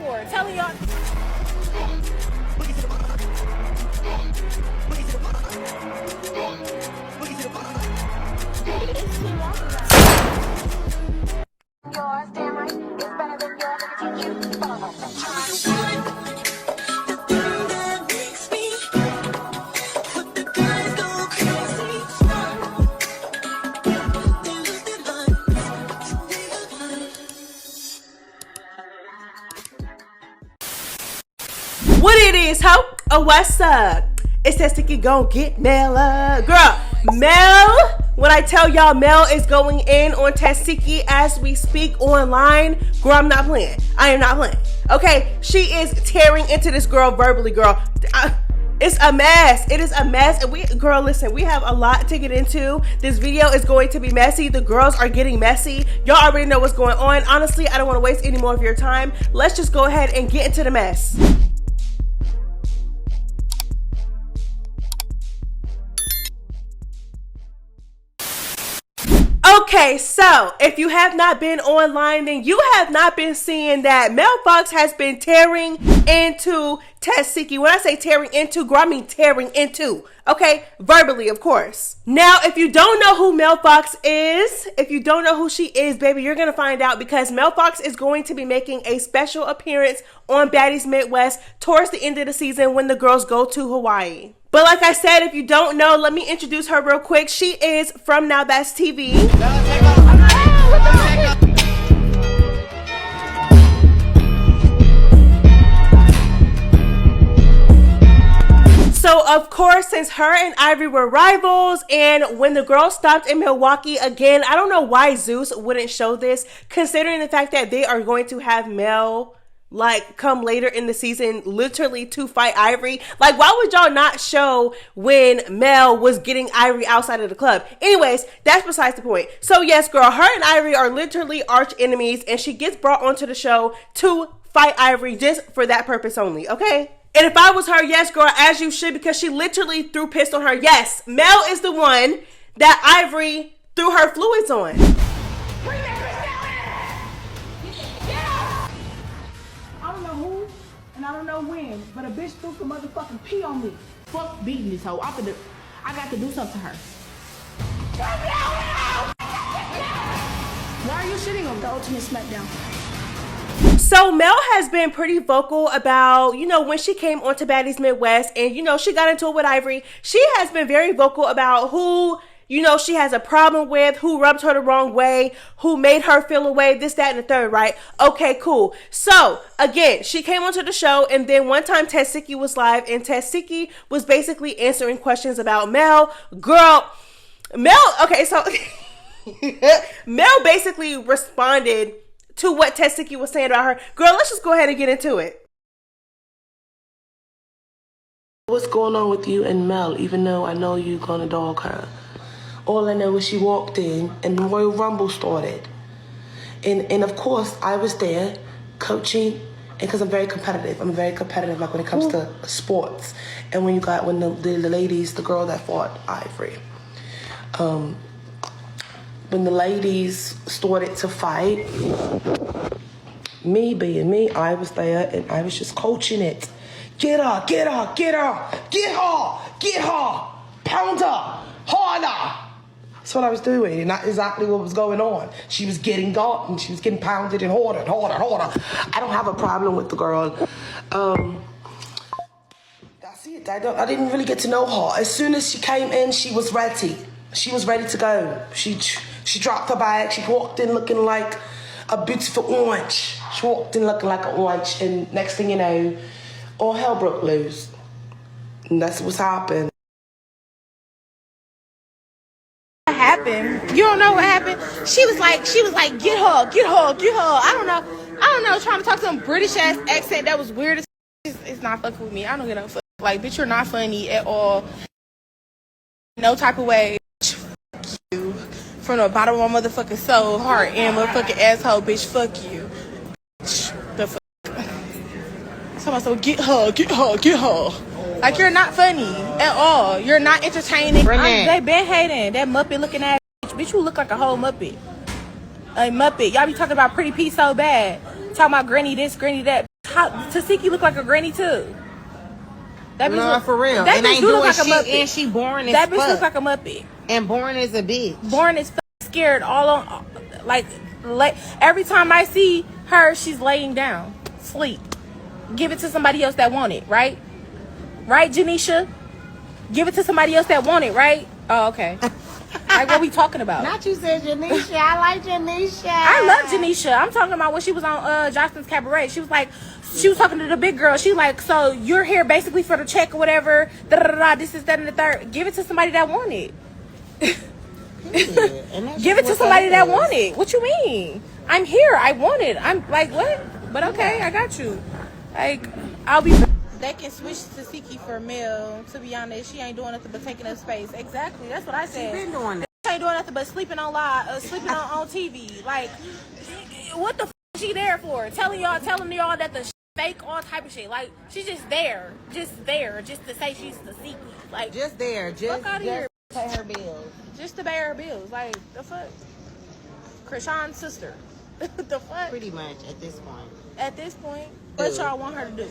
for? Telling y'all. Yours, damn right, it's better than yours. I can teach you. What it is, ho? Oh, what's up? It's Tesehki gon' get Mel up. Girl, Mel, when I tell y'all Mel is going in on Tesehki as we speak online, girl, I'm not playing. I am not playing. Okay, she is tearing into this girl verbally, girl. It's a mess. It is a mess. And girl, listen, we have a lot to get into. This video is going to be messy. The girls are getting messy. Y'all already know what's going on. Honestly, I don't want to waste any more of your time. Let's just go ahead and get into the mess. Okay, so if you have not been online, then you have not been seeing that Mel Fox has been tearing into Tesehki. When I say tearing into, girl, I mean tearing into. Okay, verbally, of course. Now, if you don't know who Mel Fox is, if you don't know who she is, baby, you're gonna find out because Mel Fox is going to be making a special appearance on Baddies Midwest towards the end of the season when the girls go to Hawaii. But like I said, if you don't know, let me introduce her real quick. She is from Now That's TV. So of course, since her and Ivory were rivals, and when the girls stopped in Milwaukee again, I don't know why Zeus wouldn't show this, considering the fact that they are going to have Mel like come later in the season literally to fight Ivory. Like, why would y'all not show when Mel was getting Ivory outside of the club? Anyways, that's besides the point. So yes, girl, her and Ivory are literally arch enemies, and she gets brought onto the show to fight Ivory just for that purpose only, okay? And if I was her, yes, girl, as you should, because she literally threw piss on her. Yes, Mel is the one that Ivory threw her fluids on. I don't know when, but a bitch threw some motherfucking pee on me. Fuck beating this hoe. I got to do something to her. Why are you shitting on the ultimate smackdown? So Mel has been pretty vocal about, you know, when she came onto Baddies Midwest and, you know, she got into it with Ivory. She has been very vocal about who, you know, she has a problem with, who rubbed her the wrong way, who made her feel away, this, that, and the third, right? Okay, cool. So, again, she came onto the show, and then one time Tesehki was live, and Tesehki was basically answering questions about Mel. Girl, Mel, okay, so Mel basically responded to what Tesehki was saying about her. Girl, let's just go ahead and get into it. What's going on with you and Mel, even though I know you're gonna dog her? All I know is she walked in and the Royal Rumble started. And of course, I was there coaching, and because I'm very competitive. I'm very competitive, like when it comes to sports. And when the ladies, the girl that fought Ivory, when the ladies started to fight, me being me, I was there and I was just coaching it. Get her, get her, get her, get her, get her, pound her, harder. That's what I was doing, and that's exactly what was going on. She was getting got, and she was getting pounded and harder, harder, harder. I don't have a problem with the girl. That's it. I didn't really get to know her. As soon as she came in, she was ready. She was ready to go. She dropped her bag. She walked in looking like a beautiful orange. She walked in looking like an orange, and next thing you know, all hell broke loose. And that's what's happened. Happened. You don't know what happened? She was like, get her, get her, get her. I don't know, trying to talk some British ass accent that was weird as it's not fucking with me. I don't get no fuck. Like, bitch, you're not funny at all. No type of way. Fuck you. From the bottom of my motherfucking soul, heart, and motherfucking asshole, bitch, fuck you. The fuck. So get her, get her, get her. Like, you're not funny at all. You're not entertaining. They been hating. That Muppet looking ass bitch. Bitch, you look like a whole Muppet. A Muppet. Y'all be talking about Pretty P so bad. Talking about granny this, granny that. How Tesehki look like a granny too. That bitch No, for real. That And bitch ain't do look doing like a shit, muppet. and she boring as That bitch fuck. look like a muppet. And boring as a bitch. Born is scared all on, like every time I see her, she's laying down, sleep. Give it to somebody else that want it, right? Right, Janisha? Give it to somebody else that want it, right? Oh, okay. Like, what we talking about? Not you said Janisha. I like Janisha. I love Janisha. I'm talking about when she was on Johnson's Cabaret. She was talking to the big girl. She like, so you're here basically for the check or whatever. Da da da. This is that and the third. Give it to somebody that want it. Give it to somebody that want it. What you mean? I'm here. I want it. I'm like, what? But okay, I got you. Like, I'll be. They can switch to Tesehki for Mel. To be honest, she ain't doing nothing but taking up space. Exactly. That's what I said. She been doing that. She ain't doing nothing but sleeping on live, sleeping on TV. Like, what the f is she there for? Telling y'all that the fake, all type of shit. Like, she's just there to say she's Tesehki. Like, Just there. Just here. pay her bills. Just to pay her bills. Like, the fuck? Krishan's sister. The fuck? Pretty much at this point. At this point, what y'all want her to do?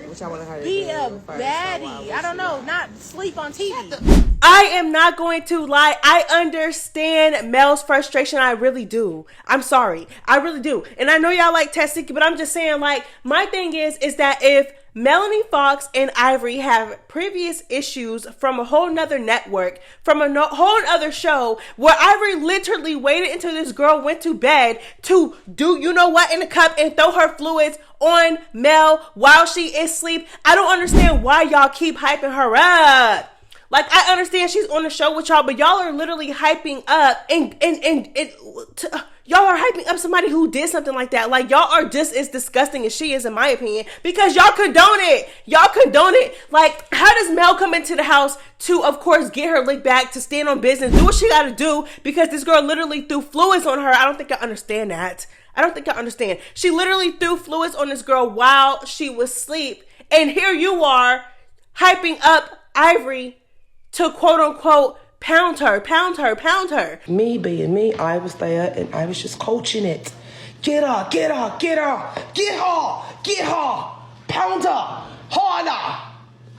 Which I want her to Be do a first, baddie. so I don't know. Not sleep on TV. I am not going to lie. I understand Mel's frustration. I really do. I'm sorry. I really do. And I know y'all like Tesehki, but I'm just saying, like, my thing is that if Melanie Fox and Ivory have previous issues from a whole nother network, from a whole other show, where Ivory literally waited until this girl went to bed to do you know what in the cup and throw her fluids on Mel while she is asleep. I don't understand why y'all keep hyping her up. Like, I understand she's on the show with y'all, but y'all are literally hyping up y'all are hyping up somebody who did something like that. Like, y'all are just as disgusting as she is, in my opinion, because y'all condone it. Y'all condone it. Like, how does Mel come into the house to, of course, get her lick back, to stand on business, do what she got to do, because this girl literally threw fluids on her? I don't think I understand that. I don't think I understand. She literally threw fluids on this girl while she was asleep, and here you are hyping up Ivory to quote-unquote pound her. Me being me, I was there and I was just coaching it. Get her. Pound her. Harder.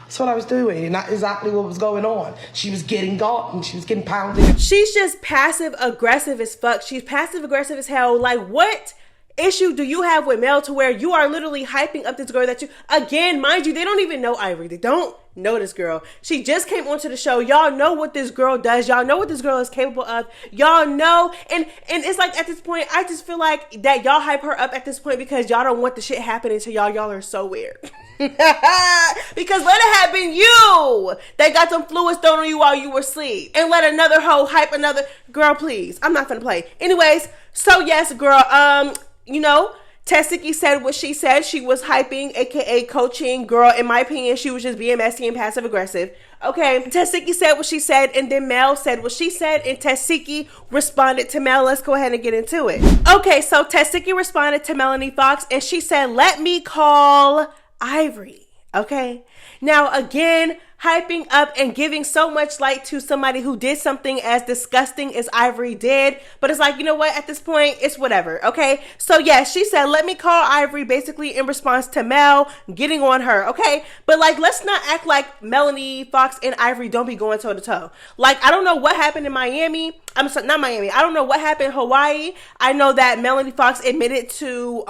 That's what I was doing, and that's exactly what was going on. She was getting got and she was getting pounded. She's just passive aggressive as fuck. She's passive aggressive as hell. Like, what issue do you have with Mel to where you are literally hyping up this girl that you, again, mind you, they don't even know Ivory. They don't know this girl. She just came onto the show. Y'all know what this girl does. Y'all know what this girl is capable of. Y'all know. And it's like, at this point, I just feel like that y'all hype her up at this point because y'all don't want the shit happening to y'all. Y'all are so weird. Because let it happen you. They got some fluids thrown on you while you were asleep. And let another hoe hype another. Girl, please. I'm not gonna play. Anyways, so yes, girl, you know, Tesehki said what she said. She was hyping, aka coaching. Girl, in my opinion, she was just being messy and passive aggressive. Okay, Tesehki said what she said, and then Mel said what she said, and Tesehki responded to Mel. Let's go ahead and get into it. Okay, so Tesehki responded to Melanie Fox, and she said, "Let me call Ivory." Okay, now again, hyping up and giving so much light to somebody who did something as disgusting as Ivory did. But it's like, you know what? At this point, it's whatever. Okay. So yeah, she said, "Let me call Ivory," basically in response to Mel getting on her. Okay. But like, let's not act like Melanie Fox and Ivory don't be going toe to toe. Like, I don't know what happened in Miami. I'm sorry, not Miami. I don't know what happened in Hawaii. I know that Melanie Fox admitted to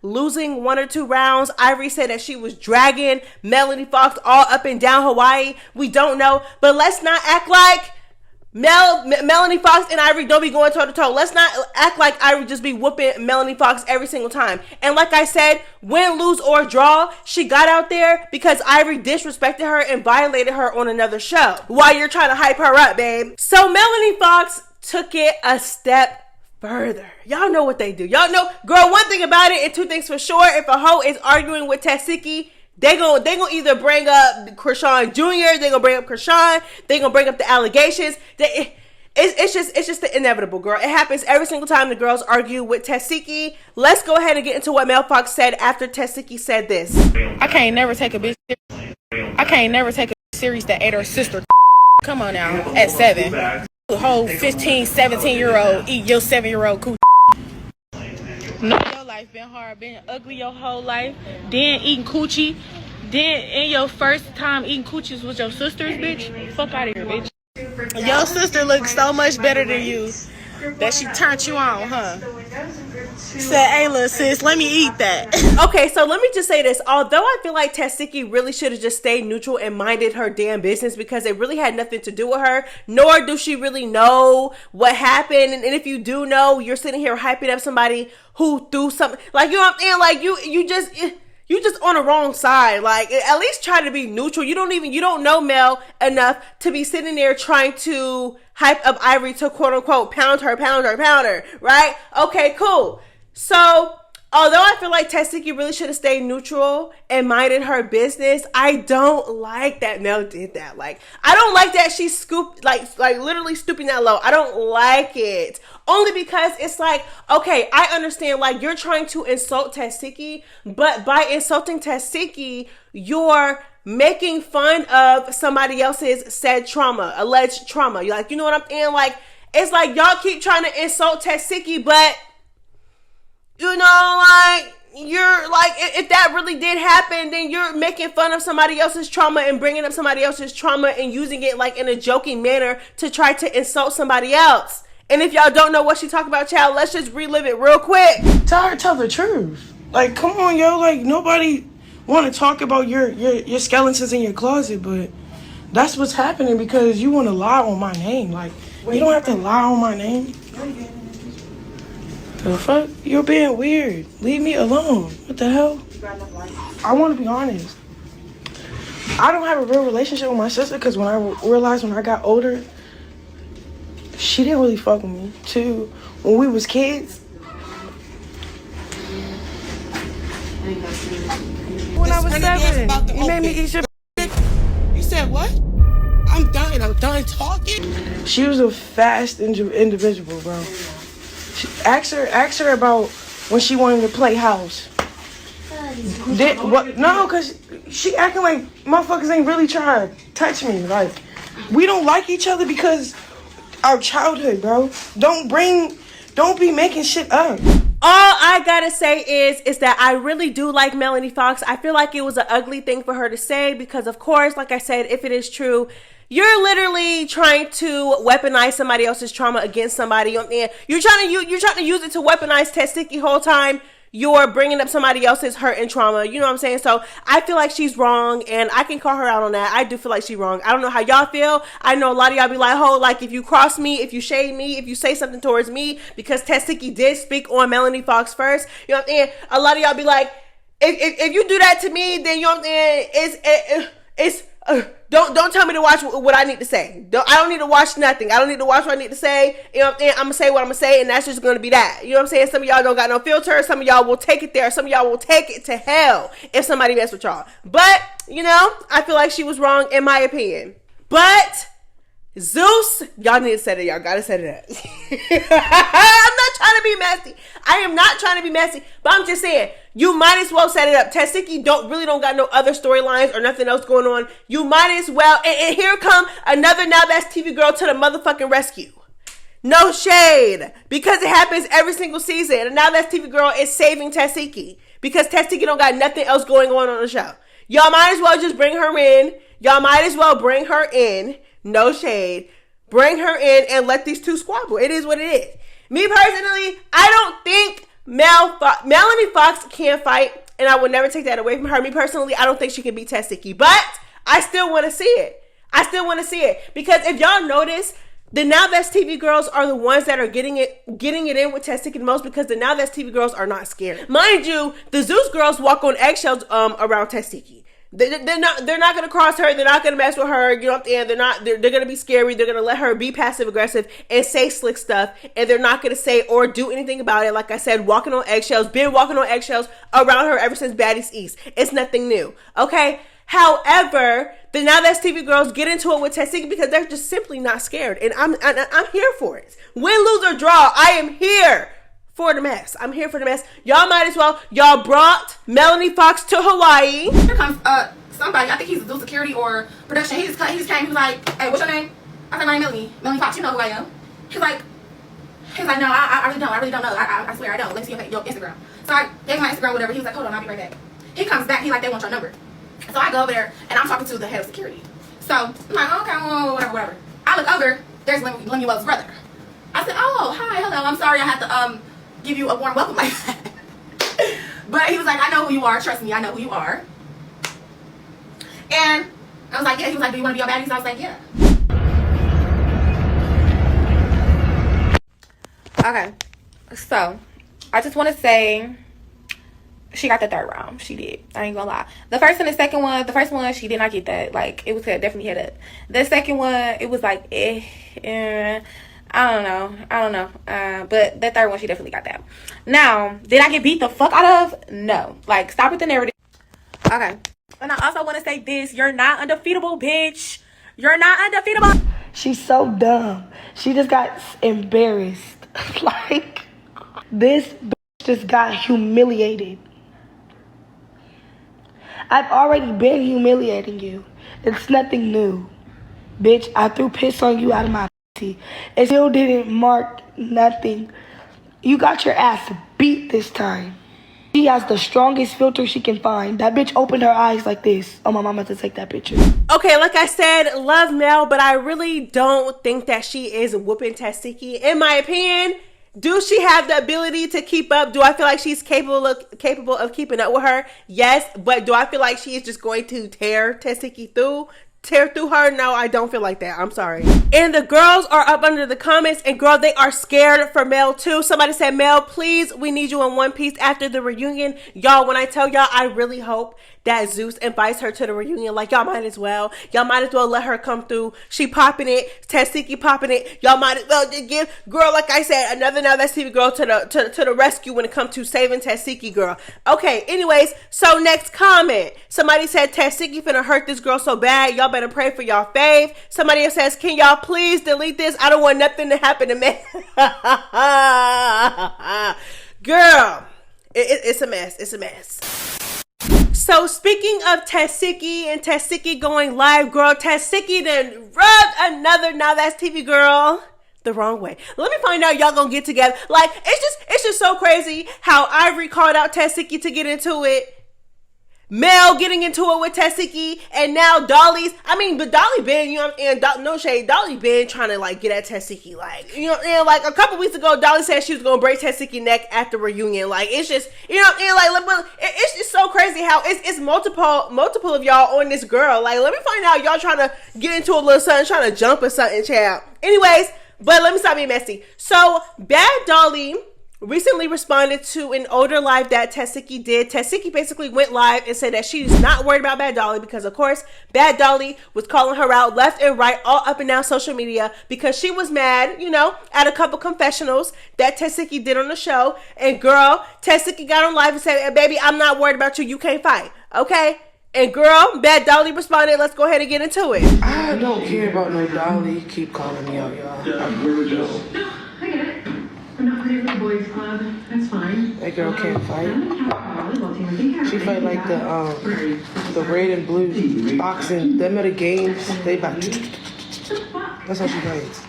losing 1 or 2 rounds. Ivory said that she was dragging Melanie Fox all up and down Hawaii. We don't know, but let's not act like Melanie Fox and Ivory don't be going toe to toe. Let's not act like Ivory just be whooping Melanie Fox every single time. And like I said, win, lose, or draw, she got out there because Ivory disrespected her and violated her on another show while you're trying to hype her up, babe. So Melanie Fox took it a step further. Y'all know what they do. Y'all know, girl, one thing about it and 2 things for sure. If a hoe is arguing with Tesehki, they gonna either bring up Krishan Jr., they gonna bring up Krishan, they gonna bring up the allegations. It's just the inevitable, girl. It happens every single time the girls argue with Tesehki. Let's go ahead and get into what Mel Fox said after Tesehki said this. I can't never take a bitch serious that ate her sister. Come on now, at 7. The whole 15, 17-year-old eat your 7-year-old coochie. No, your life been hard, been ugly your whole life. Then eating coochie. Then in your first time eating coochies with your sisters, bitch. Fuck out of here, bitch. Your sister looks so much better than you that she turned you on, huh? Said, hey, little sis, let me eat that. Okay, so let me just say this. Although I feel like Tesehki really should have just stayed neutral and minded her damn business because it really had nothing to do with her, nor do she really know what happened. And if you do know, you're sitting here hyping up somebody who threw something. Like, you know what I'm saying? Like, you just on the wrong side. Like, at least try to be neutral. You don't know Mel enough to be sitting there trying to hype up Ivory to quote unquote pound her, right? Okay, cool. So, although I feel like Tesehki really should have stayed neutral and minded her business, I don't like that Mel did that. Like, I don't like that she scooped, like literally stooping that low. I don't like it. Only because it's like, okay, I understand, like, you're trying to insult Tesehki, but by insulting Tesehki, you're making fun of somebody else's said trauma, alleged trauma. You're like, you know what I'm saying? Like, it's like y'all keep trying to insult Tesehki, but you know, like, you're like, if that really did happen, then you're making fun of somebody else's trauma and bringing up somebody else's trauma and using it like in a joking manner to try to insult somebody else. And if y'all don't know what she talking about, child, let's just relive it real quick. Tell her, tell the truth. Like, come on, yo. Like, nobody want to talk about your skeletons in your closet, but that's what's happening because you want to lie on my name. Like, you don't have to lie on my name. The fuck? You're being weird. Leave me alone. What the hell? I want to be honest. I don't have a real relationship with my sister because when I realized when I got older, she didn't really fuck with me. Too, when we was kids. When I was 7, you made me eat your. You said what? I'm done talking. She was a fast individual, bro. Ask her about when she wanted to play house. What? No, cause she acting like motherfuckers ain't really trying to touch me. Like, we don't like each other because our childhood, bro. Don't be making shit up. All I gotta say is that I really do like Melanie Fox. I feel like it was an ugly thing for her to say because, of course, like I said, if it is true, you're literally trying to weaponize somebody else's trauma against somebody. You're trying to use it to weaponize Tesehki whole time. You're bringing up somebody else's hurt and trauma. You know what I'm saying? So I feel like she's wrong, and I can call her out on that. I do feel like she's wrong. I don't know how y'all feel. I know a lot of y'all be like, oh, like if you cross me, if you shade me, if you say something towards me, because Tesehki did speak on Melanie Fox first. You know what I'm saying? A lot of y'all be like, if you do that to me, then you know what I'm saying? Don't tell me to watch what I need to say. I don't need to watch nothing. I don't need to watch what I need to say. You know what I'm saying? I'm going to say what I'm going to say, and that's just going to be that. You know what I'm saying? Some of y'all don't got no filter. Some of y'all will take it there. Some of y'all will take it to hell if somebody mess with y'all. But, you know, I feel like she was wrong in my opinion. But Zeus, y'all need to set it. Y'all got to set it up. I'm not trying to be messy. I am not trying to be messy. But I'm just saying, you might as well set it up. Tesehki don't got no other storylines or nothing else going on. You might as well. And here come another Now That's TV girl to the motherfucking rescue. No shade. Because it happens every single season. And Now That's TV girl is saving Tesehki. Because Tesehki don't got nothing else going on the show. Y'all might as well just bring her in. Y'all might as well bring her in. No shade. Bring her in and let these two squabble. It is what it is. Me personally, I don't think Melanie Fox can fight, and I would never take that away from her. Me personally, I don't think she can beat Tesehki, but I still want to see it. Because if y'all notice, the Now That's TV girls are the ones that are getting it in with Tesehki the most because the Now That's TV girls are not scared. Mind you, the Zeus girls walk on eggshells around Tesehki. They're not going to cross her. They're not going to mess with her. You know what I'm saying? They're going to be scary. They're going to let her be passive aggressive and say slick stuff. And they're not going to say or do anything about it. Like I said, walking on eggshells, been walking on eggshells around her ever since Baddies East. It's nothing new. Okay. However, the Now That's TV girls get into it with Tesehki because they're just simply not scared. And I'm here for it. Win, lose, or draw. I am here for the mess. I'm here for the mess. Y'all might as well. Y'all brought Melanie Fox to Hawaii. Here comes somebody. I think he's do security or production. He just came. He was like, "Hey, what's your name?" I said, "My name Melanie Fox. You know who I am." He's like, He was like, no, I really don't know. I swear I don't. Let me see your Instagram. So I gave him my Instagram, whatever. He was like, hold on, I'll be right back. He comes back. He like, they want your number. So I go over there, and I'm talking to the head of security. So I'm like, okay, well, whatever. I look over. There's Lemuel's brother. I said, oh, hi, hello. I'm sorry I had to give you a warm welcome like that. But he was like, I know who you are. Trust me, I know who you are. And I was like, yeah. He was like, do you want to be on baddies? I was like, yeah. Okay, so I just want to say she got the third round. She did. I ain't gonna lie. The first and the second one, the first one she did not get that. Like, it was definitely head up. The second one, it was like I don't know. But the third one, she definitely got that. Now, did I get beat the fuck out of? No. Like, stop with the narrative. Okay. And I also want to say this: you're not undefeatable, bitch. You're not undefeatable. She's so dumb. She just got embarrassed. Like, this bitch just got humiliated. I've already been humiliating you. It's nothing new. Bitch, I threw piss on you out of my pussy. It still didn't mark nothing. You got your ass beat this time. She has the strongest filter she can find. That bitch opened her eyes like this. Oh, my mama to take that picture. Okay, like I said, love Mel, but I really don't think that she is whooping Tesehki. In my opinion, do she have the ability to keep up? Do I feel like she's capable of keeping up with her? Yes, but do I feel like she is just going to tear Tesehki through? Tear through her? No, I don't feel like that. I'm sorry. And the girls are up under the comments, and girl, they are scared for Mel too. Somebody said, Mel, please, we need you in one piece after the reunion. Y'all, when I tell y'all, I really hope that Zeus invites her to the reunion. Like, y'all might as well let her come through. She popping it, Tesehki popping it. Y'all might as well just give, girl, like I said, another Now That's TV girl to the rescue when it comes to saving Tesehki, girl. Okay, anyways, so next comment. Somebody said Tesehki finna hurt this girl so bad. Y'all better pray for y'all fave. Somebody else says, can y'all please delete this? I don't want nothing to happen to me. Girl, it's a mess. It's a mess. So speaking of Tesehki and Tesehki going live, girl, Tesehki then rubbed another Now That's TV girl the wrong way. Let me find out y'all gonna get together. Like, it's just so crazy how Ivory called out Tesehki to get into it. Mel getting into it with Tesehki, and now but Dolly been, you know what I'm saying, no shade, Dolly been trying to like get at Tesehki, like, you know, and like a couple weeks ago, Dolly said she was gonna break Tesehki's neck at the reunion. Like, it's just, you know, and like, it's just so crazy how it's multiple of y'all on this girl. Like, let me find out y'all trying to get into a little something, trying to jump or something, child. Anyways, but let me stop being messy. So Bad Dolly recently responded to an older live that Tesehki did. Tesehki basically went live and said that she's not worried about Bad Dolly because, of course, Bad Dolly was calling her out left and right, all up and down social media because she was mad, you know, at a couple confessionals that Tesehki did on the show. And girl, Tesehki got on live and said, baby, I'm not worried about you. You can't fight. Okay? And girl, Bad Dolly responded. Let's go ahead and get into it. I don't care about no Dolly. Keep calling me out, y'all. I really don't. No, I get it. I'm not playing for the boys club. That's fine. That girl can't fight. She fight like the red and blue boxing. Them are the games. They fight. That's how she fights.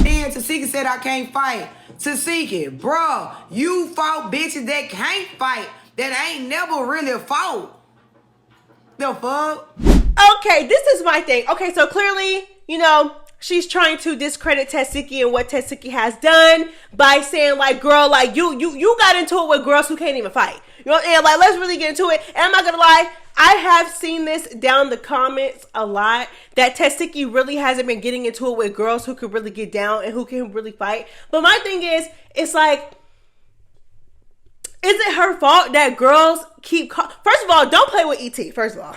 And Tesehki said I can't fight. Tesehki, bruh, you fought bitches that can't fight. That ain't never really fought. The fuck? Okay, this is my thing. Okay, so clearly, you know, she's trying to discredit Tesehki and what Tesehki has done by saying, like, girl, like, you got into it with girls who can't even fight. You know, and like, let's really get into it. And I'm not gonna lie, I have seen this down the comments a lot, that Tesehki really hasn't been getting into it with girls who could really get down and who can really fight. But my thing is, it's like, is it her fault that girls keep first of all, don't play with ET, first of all.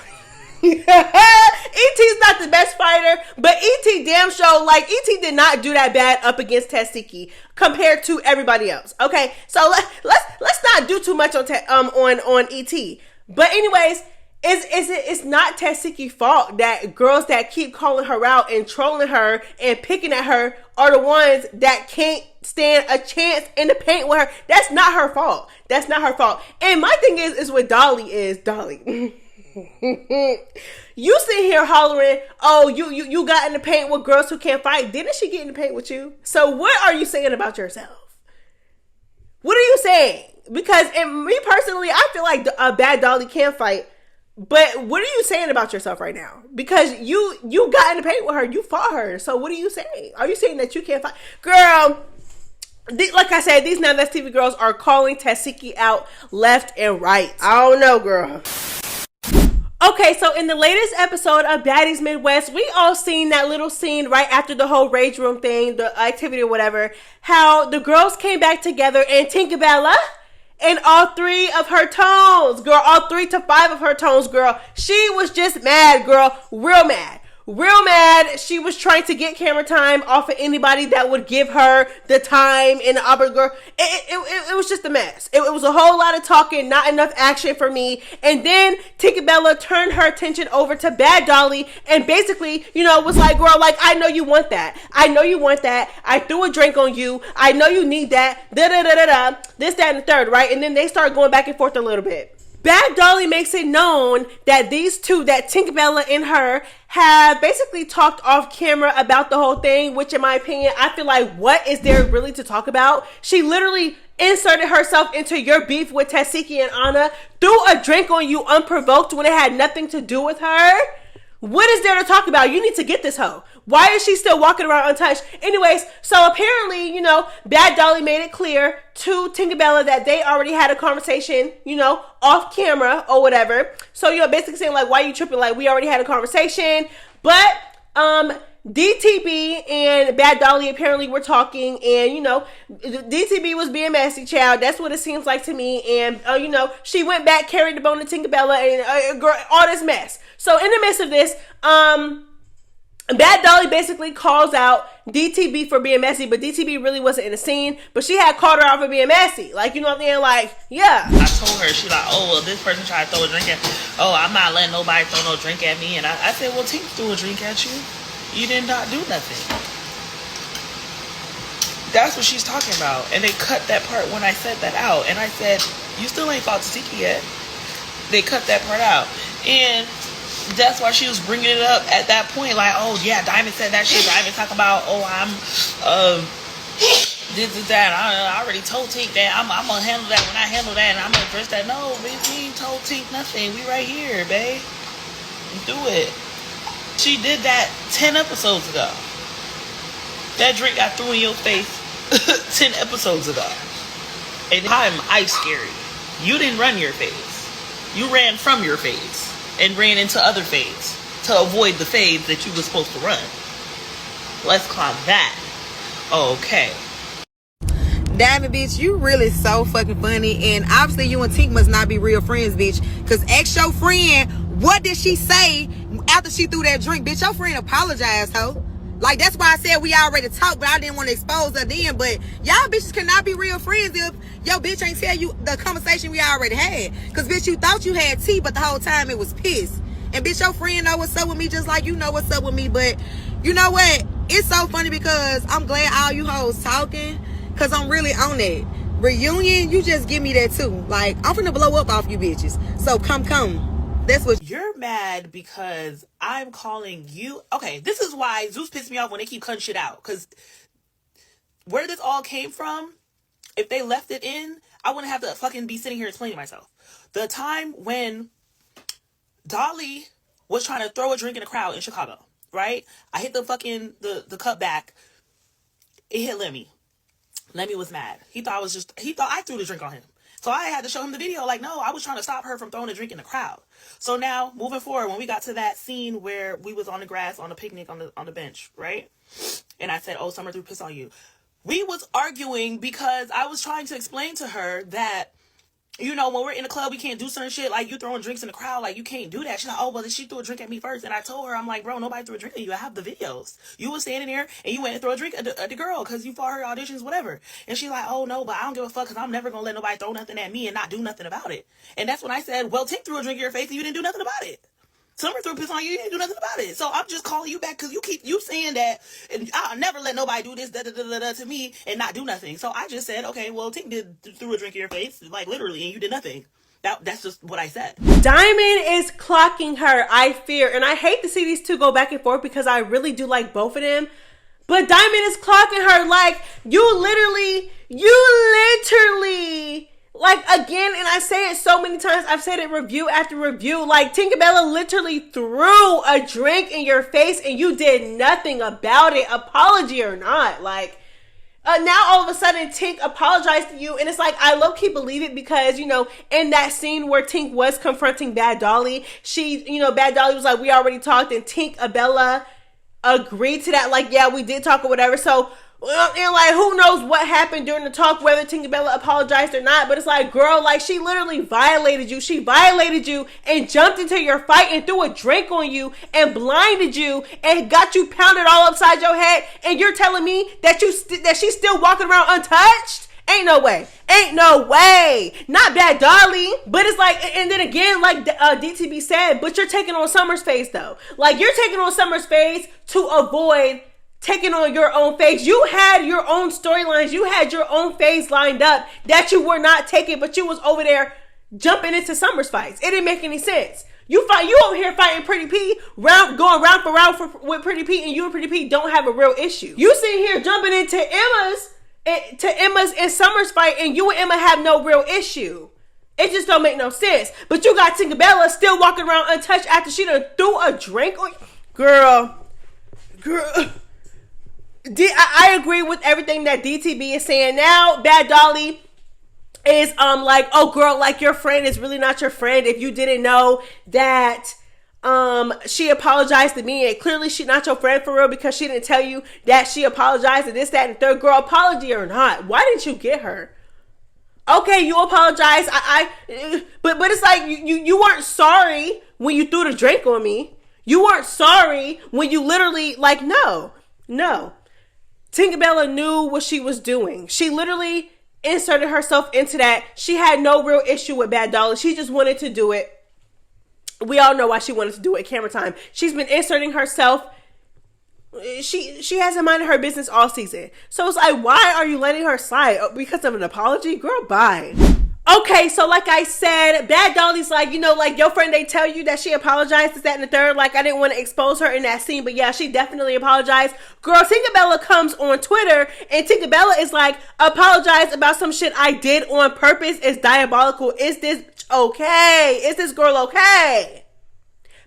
ET's not the best fighter, but ET damn sure, like, ET did not do that bad up against Tesehki compared to everybody else. Okay, so let's not do too much on ET. But anyways, it's not Tesehki's fault that girls that keep calling her out and trolling her and picking at her are the ones that can't stand a chance in the paint with her. That's not her fault. That's not her fault. And my thing is with Dolly. You sit here hollering, oh, you got in the paint with girls who can't fight. Didn't she get in the paint with you? So what are you saying about yourself? What are you saying? Because in me personally, I feel like a Bad Dolly can fight. But what are you saying about yourself right now? Because you got in the paint with her. You fought her. So what are you saying? Are you saying that you can't fight? Girl, like I said, these Now That's TV girls are calling Tesehki out left and right. I don't know, girl. Okay, so in the latest episode of Baddies Midwest, we all seen that little scene right after the whole rage room thing, the activity or whatever, how the girls came back together and Tinkaa in all 3 of her tones, girl, all 3 to 5 of her tones, girl. She was just mad, girl, real mad. Real mad. She was trying to get camera time off of anybody that would give her the time in the opera, girl. It was just a mess. It was a whole lot of talking, not enough action for me. And then Tinkaa turned her attention over to Bad Dolly and basically, was like, girl, like, I know you want that. I know you want that. I threw a drink on you. I know you need that. This, that, and the third, right? And then they start going back and forth a little bit. Bad Dolly makes it known that these two, that Tinkaa and her, have basically talked off camera about the whole thing, which in my opinion, I feel like, what is there really to talk about? She literally inserted herself into your beef with Tesehki and Anna, threw a drink on you unprovoked when it had nothing to do with her. What is there to talk about? You need to get this hoe. Why is she still walking around untouched? Anyways, so apparently, Bad Dolly made it clear to Tinkaa that they already had a conversation, off camera or whatever. So, basically saying like, why are you tripping? Like, we already had a conversation. But, DTB and Bad Dolly apparently were talking, and DTB was being messy, child. That's what it seems like to me. And she went back, carried the bone to Tinkaa, and girl, all this mess. So in the midst of this, Bad Dolly basically calls out DTB for being messy, but DTB really wasn't in the scene. But she had called her out for being messy, like, you know what I'm saying? Like, yeah. I told her, she like, oh, well, this person tried to throw a drink at, oh, I'm not letting nobody throw no drink at me. And I said, well, Tink threw a drink at you. You did not do nothing. That's what she's talking about. And they cut that part when I said that out. And I said, you still ain't fought Tesehki yet. They cut that part out. And that's why she was bringing it up at that point. Like, oh, yeah, Diamond said that shit. Diamond talk about, oh, I'm, this is that. I already told Tink that I'm going to handle that when I handle that. And I'm going to address that. No, baby, we ain't told Tink nothing. We right here, babe. Do it. She did that 10 episodes ago. That drink I threw in your face 10 episodes ago. And I'm ice scary. You didn't run your face. You ran from your face and ran into other fades to avoid the fades that you were supposed to run. Let's clock that. Okay. Diamond, bitch, you really so fucking funny. And obviously you and Tink must not be real friends, bitch. Because ex your friend, what did she say after she threw that drink? Bitch, your friend apologized, ho. Like, that's why I said we already talked, but I didn't want to expose her then. But y'all bitches cannot be real friends if your bitch ain't tell you the conversation we already had. Because, bitch, you thought you had tea, but the whole time it was piss. And, bitch, your friend know what's up with me just like you know what's up with me. But you know what? It's so funny because I'm glad all you hoes talking, because I'm really on it. Reunion, you just give me that too. Like, I'm finna blow up off you bitches. So come. That's what you're mad because I'm calling you. Okay, this is why Zeus pissed me off when they keep cutting shit out. Because where this all came from, if they left it in, I wouldn't have to fucking be sitting here explaining myself. The time when Dolly was trying to throw a drink in the crowd in Chicago, right? I hit the fucking the cup back. It hit Lemmy. Lemmy was mad. He thought I threw the drink on him. So I had to show him the video. Like, no, I was trying to stop her from throwing a drink in the crowd. So now, moving forward, when we got to that scene where we was on the grass on the picnic on the bench, right? And I said, oh, Summer threw piss on you. We was arguing because I was trying to explain to her that, when we're in the club, we can't do certain shit. Like, you throwing drinks in the crowd, like, you can't do that. She's like, oh, well, she threw a drink at me first. And I told her, I'm like, bro, nobody threw a drink at you. I have the videos. You was standing there, and you went and throw a drink at the girl because you fought her auditions, whatever. And she's like, oh, no, but I don't give a fuck because I'm never going to let nobody throw nothing at me and not do nothing about it. And that's when I said, well, Tink threw a drink in your face and you didn't do nothing about it. Summer threw piss on you, you didn't do nothing about it. So I'm just calling you back because you saying that and I'll never let nobody do this to me and not do nothing. So I just said, okay, well, Tink threw a drink in your face, like literally, and you did nothing. That's just what I said. Diamond is clocking her, I fear. And I hate to see these two go back and forth because I really do like both of them. But Diamond is clocking her. Like, you literally, like, again, and I say it so many times, I've said it review after review, like, Tinkaa literally threw a drink in your face and you did nothing about it, apology or not. Like, now all of a sudden Tink apologized to you, and it's like, I low-key believe it because, you know, in that scene where Tink was confronting Bad Dolly, Bad Dolly was like, we already talked, and Tinkaa agreed to that, like, yeah, we did talk or whatever. So, and like, who knows what happened during the talk, whether Tinkaa apologized or not. But it's like, girl, like, she literally violated you. She violated you and jumped into your fight and threw a drink on you and blinded you and got you pounded all upside your head. And you're telling me that that she's still walking around untouched? Ain't no way. Ain't no way. Not Bad Dolly. But it's like, and then again, like DTB said, but you're taking on Summer's face though. Like, you're taking on Summer's face to avoid taking on your own face. You had your own storylines. You had your own face lined up that you were not taking, but you was over there jumping into Summer's fights. It didn't make any sense. You over here fighting Pretty P, going round for round with Pretty P, and you and Pretty P don't have a real issue. You sitting here jumping into Emma's and Summer's fight, and you and Emma have no real issue. It just don't make no sense. But you got Tinkaa still walking around untouched after she done threw a drink on you. Girl. I agree with everything that DTB is saying. Now Bad Dolly is like, oh girl, like, your friend is really not your friend. If you didn't know that she apologized to me, and clearly she's not your friend for real because she didn't tell you that she apologized to this, that, and the third. Girl, apology or not, why didn't you get her? Okay, you apologize. But it's like, you weren't sorry when you threw the drink on me. You weren't sorry when you literally, like, no. Tinkaa knew what she was doing. She literally inserted herself into that. She had no real issue with Bad Dolly. She just wanted to do it. We all know why she wanted to do it. Camera time. She's been inserting herself. She hasn't minded her business all season. So it's like, why are you letting her slide? Because of an apology? Girl, bye. Okay, so like I said, Bad Dolly's like, you know, like, your friend, they tell you that she apologized, this, that, and the third. Like, I didn't want to expose her in that scene, but yeah, she definitely apologized. Girl, Tinkaa comes on Twitter, and Tinkaa is like, apologize about some shit I did on purpose. It's diabolical. Is this okay? Is this girl okay?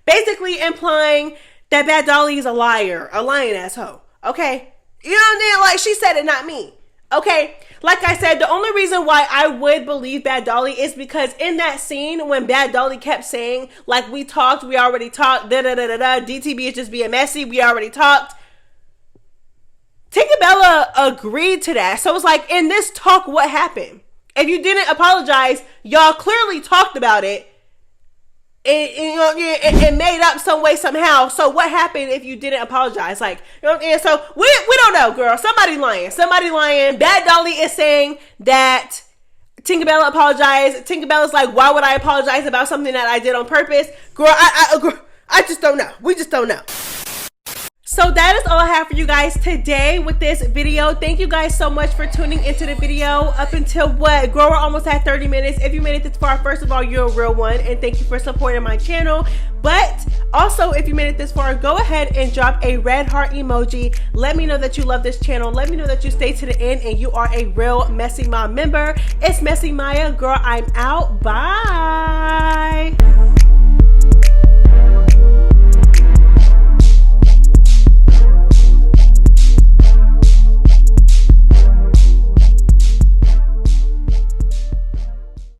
Basically implying that Bad Dolly is a liar, a lying asshole. Okay? You know what I mean? Like, she said it, not me. Okay? Like I said, the only reason why I would believe Bad Dolly is because in that scene when Bad Dolly kept saying, like, we talked, we already talked, DTB is just being messy, we already talked. Tinkaa agreed to that. So it's like, in this talk, what happened? If you didn't apologize, y'all clearly talked about it. And made up some way somehow. So what happened if you didn't apologize? Like, you know what I mean? So we don't know, girl. Somebody lying. Bad Dolly is saying that Tinkaa apologized. Tinkaa's like, why would I apologize about something that I did on purpose? Girl, I just don't know. We just don't know. So that is all I have for you guys today with this video. Thank you guys so much for tuning into the video up until what? Girl, we're almost at 30 minutes. If you made it this far, first of all, you're a real one. And thank you for supporting my channel. But also, if you made it this far, go ahead and drop a red heart emoji. Let me know that you love this channel. Let me know that you stay to the end and you are a real MessyMya member. It's MessyMya. Girl, I'm out. Bye.